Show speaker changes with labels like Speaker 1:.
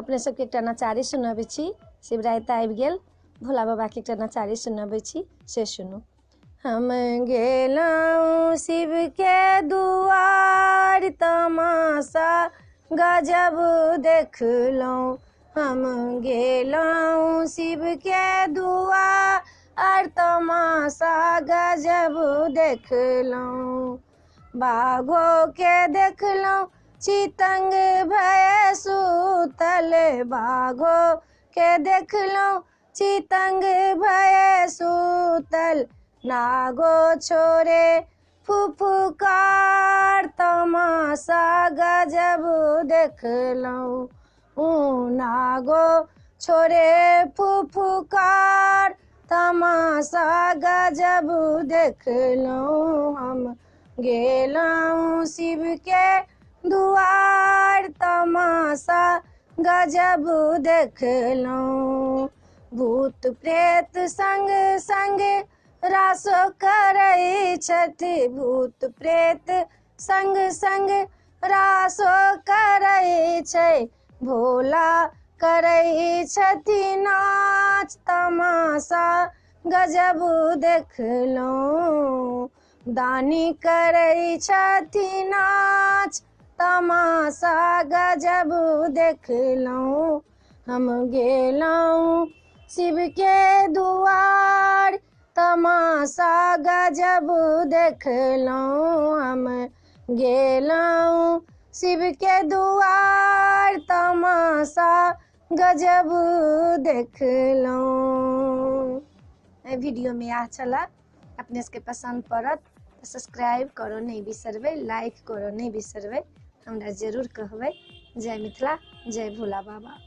Speaker 1: अपने सबके एकटा नचारी सुनाबै छी। शिवराति आबि गेल, भोला बाबा के एकटा नचारी सुनाबै छी, से सुनू। हम गेलहुँ शिव के दुआर, तमाशा गजब देखलहुँ। हम गेलहुँ शिव के दुआर, तमाशा गजब देखलहुँ। बाघो के देखलहुँ चितंग भय सुतल, बाघो के देखलहुँ चितंग भय सुतल। नागो छोड़े फुफकार, तमाशा गजब देखलहुँ। नागो छोड़े फुफकार, तमाशा गजब देखलहुँ। हम गेलहुँ शिव के दुआर, तमाशा गजब देखलहुँ। भूत प्रेत संग संग रासो करै छथि, भूत प्रेत संग संग रासो करै छै। भोला करै छथि नाच, तमाशा गजब देखलहुँ। दानी करै छथि नाच, तमाशा गजब देखलहुँ। हम गेलहुँ शिव के दुआर, तमाशा गजब देखलहुँ। हम गेलहुँ शिव के दुआर, तमाशा गजब देखलहुँ। वीडियो में यह छला, अपने सबके पसंद पड़त तऽ सब्सक्राइब करो नहीं बिसरबै, लाइक करो नहीं बिसरबै। हमरा जरूर कहबै। जय मिथिला, जय भोला बाबा।